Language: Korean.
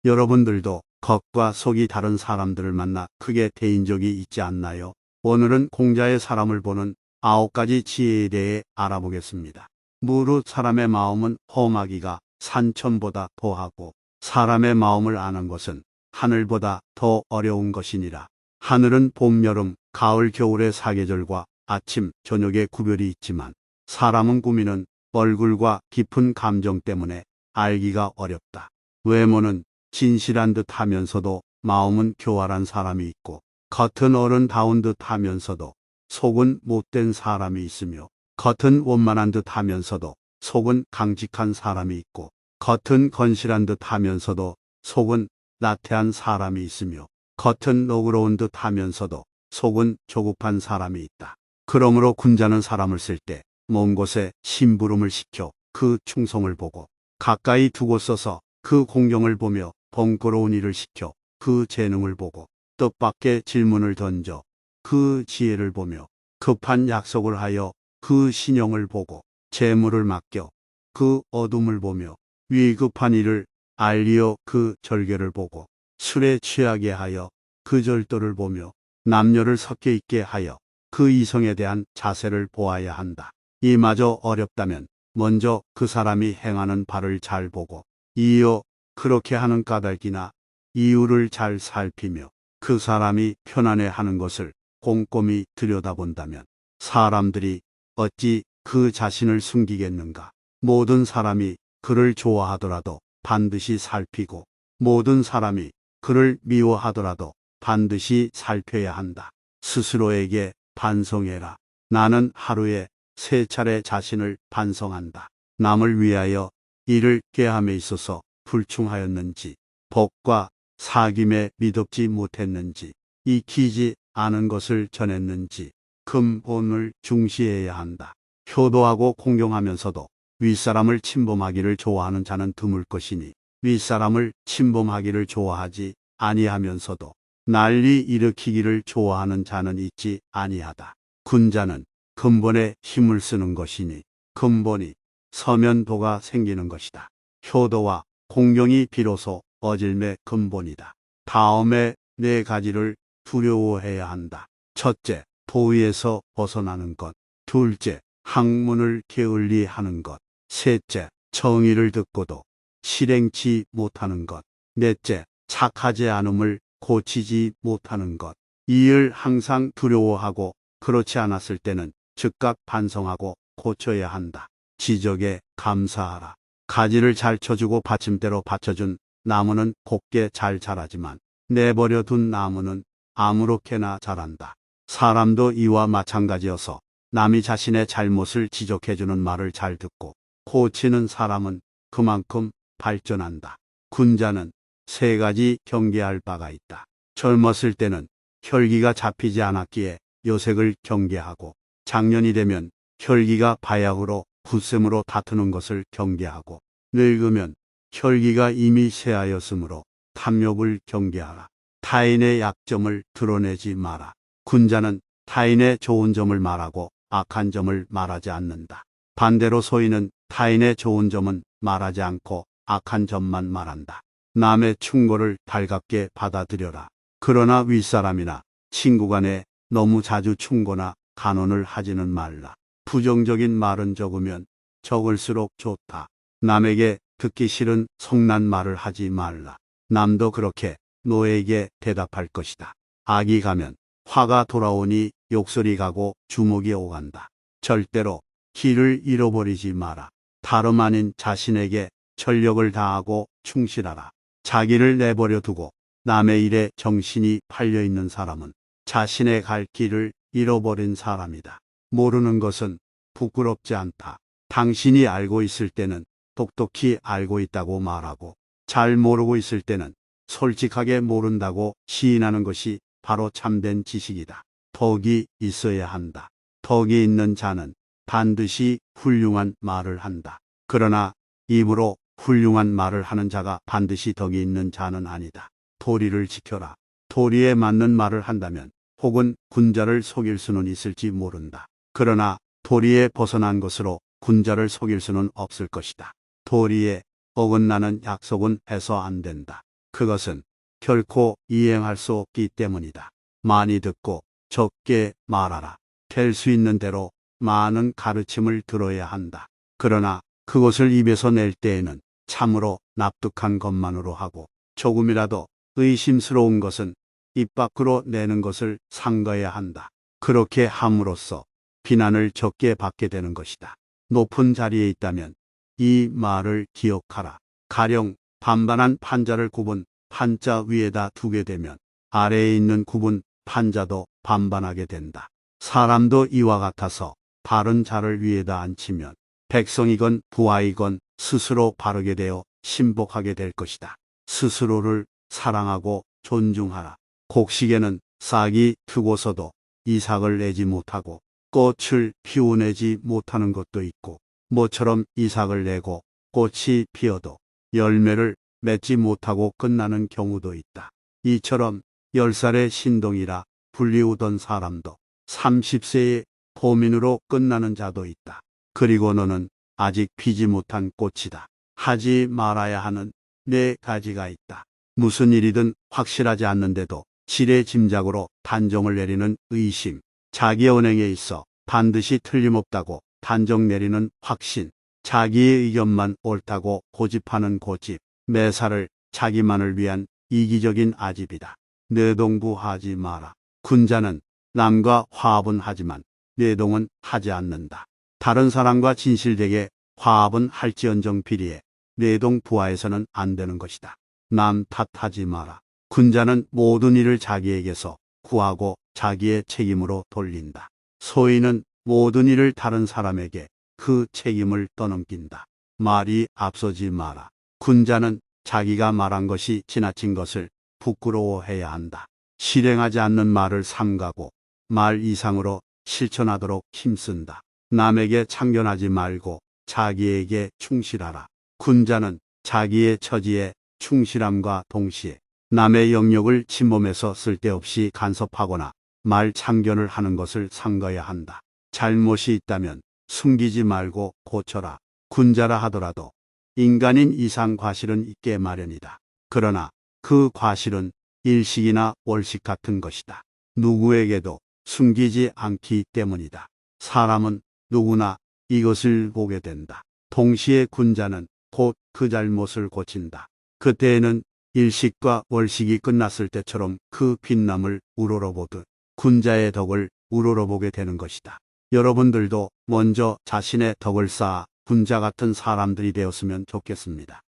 여러분들도 겉과 속이 다른 사람들을 만나 크게 데인 적이 있지 않나요? 오늘은 공자의 사람을 보는 9가지 지혜에 대해 알아보겠습니다. 무릇 사람의 마음은 험하기가 산천보다 더하고 사람의 마음을 아는 것은 하늘보다 더 어려운 것이니라. 하늘은 봄, 여름, 가을, 겨울의 사계절과 아침, 저녁의 구별이 있지만 사람은 꾸미는 얼굴과 깊은 감정 때문에 알기가 어렵다. 외모는 진실한 듯 하면서도 마음은 교활한 사람이 있고 겉은 어른다운 듯 하면서도 속은 못된 사람이 있으며 겉은 원만한 듯 하면서도 속은 강직한 사람이 있고 겉은 건실한 듯 하면서도 속은 나태한 사람이 있으며 겉은 너그러운 듯 하면서도 속은 조급한 사람이 있다. 그러므로 군자는 사람을 쓸 때 먼 곳에 심부름을 시켜 그 충성을 보고 가까이 두고 써서 그 공경을 보며 번거로운 일을 시켜 그 재능을 보고 뜻밖의 질문을 던져 그 지혜를 보며 급한 약속을 하여 그 신용을 보고 재물을 맡겨 그 어둠을 보며 위급한 일을 알리어 그 절개를 보고 술에 취하게 하여 그 절도를 보며 남녀를 섞여 있게 하여 그 이성에 대한 자세를 보아야 한다. 이마저 어렵다면 먼저 그 사람이 행하는 바를 잘 보고 이어 그렇게 하는 까닭이나 이유를 잘 살피며 그 사람이 편안해하는 것을 꼼꼼히 들여다본다면 사람들이 어찌 그 자신을 숨기겠는가. 모든 사람이 그를 좋아하더라도 반드시 살피고 모든 사람이 그를 미워하더라도 반드시 살펴야 한다. 스스로에게 반성해라. 나는 하루에 3차례 자신을 반성한다. 남을 위하여 이를 꾀함에 있어서 불충하였는지, 법과 사김에 미덥지 못했는지, 익히지 않은 것을 전했는지, 근본을 중시해야 한다. 효도하고 공경하면서도 윗사람을 침범하기를 좋아하는 자는 드물 것이니 윗사람을 침범하기를 좋아하지 아니하면서도 난리 일으키기를 좋아하는 자는 있지 아니하다. 군자는 근본에 힘을 쓰는 것이니 근본이 서면 도가 생기는 것이다. 효도와 공경이 비로소 어질매 근본이다. 다음에 4가지를 두려워해야 한다. 첫째, 도의에서 벗어나는 것. 둘째, 학문을 게을리하는 것. 셋째, 정의를 듣고도 실행치 못하는 것. 넷째, 착하지 않음을 고치지 못하는 것. 이를 항상 두려워하고 그렇지 않았을 때는 즉각 반성하고 고쳐야 한다. 지적에 감사하라. 가지를 잘 쳐주고 받침대로 받쳐준 나무는 곱게 잘 자라지만 내버려 둔 나무는 아무렇게나 자란다. 사람도 이와 마찬가지여서 남이 자신의 잘못을 지적해주는 말을 잘 듣고 고치는 사람은 그만큼 발전한다. 군자는 3가지 경계할 바가 있다. 젊었을 때는 혈기가 잡히지 않았기에 요색을 경계하고 장년이 되면 혈기가 바약으로 굳셈으로 다투는 것을 경계하고 늙으면 혈기가 이미 쇠하였으므로 탐욕을 경계하라. 타인의 약점을 드러내지 마라. 군자는 타인의 좋은 점을 말하고 악한 점을 말하지 않는다. 반대로 소인은 타인의 좋은 점은 말하지 않고 악한 점만 말한다. 남의 충고를 달갑게 받아들여라. 그러나 윗사람이나 친구 간에 너무 자주 충고나 간언을 하지는 말라. 부정적인 말은 적으면 적을수록 좋다. 남에게 듣기 싫은 성난 말을 하지 말라. 남도 그렇게 너에게 대답할 것이다. 악이 가면 화가 돌아오니 욕설이 가고 주먹이 오간다. 절대로 길을 잃어버리지 마라. 다름 아닌 자신에게 전력을 다하고 충실하라. 자기를 내버려 두고 남의 일에 정신이 팔려있는 사람은 자신의 갈 길을 잃어버린 사람이다. 모르는 것은 부끄럽지 않다. 당신이 알고 있을 때는 똑똑히 알고 있다고 말하고 잘 모르고 있을 때는 솔직하게 모른다고 시인하는 것이 바로 참된 지식이다. 덕이 있어야 한다. 덕이 있는 자는 반드시 훌륭한 말을 한다. 그러나 입으로 훌륭한 말을 하는 자가 반드시 덕이 있는 자는 아니다. 도리를 지켜라. 도리에 맞는 말을 한다면 혹은 군자를 속일 수는 있을지 모른다. 그러나 도리에 벗어난 것으로 군자를 속일 수는 없을 것이다. 도리에 어긋나는 약속은 해서 안 된다. 그것은 결코 이행할 수 없기 때문이다. 많이 듣고 적게 말하라. 될 수 있는 대로 많은 가르침을 들어야 한다. 그러나 그것을 입에서 낼 때에는 참으로 납득한 것만으로 하고 조금이라도 의심스러운 것은 입 밖으로 내는 것을 삼가야 한다. 그렇게 함으로써 비난을 적게 받게 되는 것이다. 높은 자리에 있다면 이 말을 기억하라. 가령 반반한 판자를 굽은 판자 위에다 두게 되면 아래에 있는 굽은 판자도 반반하게 된다. 사람도 이와 같아서 바른 자를 위에다 앉히면 백성이건 부하이건 스스로 바르게 되어 신복하게 될 것이다. 스스로를 사랑하고 존중하라. 곡식에는 싹이 트고서도 이삭을 내지 못하고 꽃을 피워내지 못하는 것도 있고 모처럼 이삭을 내고 꽃이 피어도 열매를 맺지 못하고 끝나는 경우도 있다. 이처럼 10살의 신동이라 불리우던 사람도 30세의 포민으로 끝나는 자도 있다. 그리고 너는 아직 피지 못한 꽃이다. 하지 말아야 하는 4가지가 있다. 무슨 일이든 확실하지 않는데도 지레 짐작으로 단정을 내리는 의심, 자기 언행에 있어 반드시 틀림없다고 단정 내리는 확신, 자기의 의견만 옳다고 고집하는 고집, 매사를 자기만을 위한 이기적인 아집이다. 뇌동부하지 마라. 군자는 남과 화합은 하지만 뇌동은 하지 않는다. 다른 사람과 진실되게 화합은 할지언정 비리에 뇌동부하에서는 안 되는 것이다. 남 탓하지 마라. 군자는 모든 일을 자기에게서 구하고 자기의 책임으로 돌린다. 소인은 모든 일을 다른 사람에게 그 책임을 떠넘긴다. 말이 앞서지 마라. 군자는 자기가 말한 것이 지나친 것을 부끄러워해야 한다. 실행하지 않는 말을 삼가고 말 이상으로 실천하도록 힘쓴다. 남에게 참견하지 말고 자기에게 충실하라. 군자는 자기의 처지에 충실함과 동시에 남의 영역을 침범해서 쓸데없이 간섭하거나 말 참견을 하는 것을 삼가야 한다. 잘못이 있다면 숨기지 말고 고쳐라. 군자라 하더라도 인간인 이상 과실은 있게 마련이다. 그러나 그 과실은 일식이나 월식 같은 것이다. 누구에게도 숨기지 않기 때문이다. 사람은 누구나 이것을 보게 된다. 동시에 군자는 곧 그 잘못을 고친다. 그때에는 일식과 월식이 끝났을 때처럼 그 빛남을 우러러보듯 군자의 덕을 우러러보게 되는 것이다. 여러분들도 먼저 자신의 덕을 쌓아 군자 같은 사람들이 되었으면 좋겠습니다.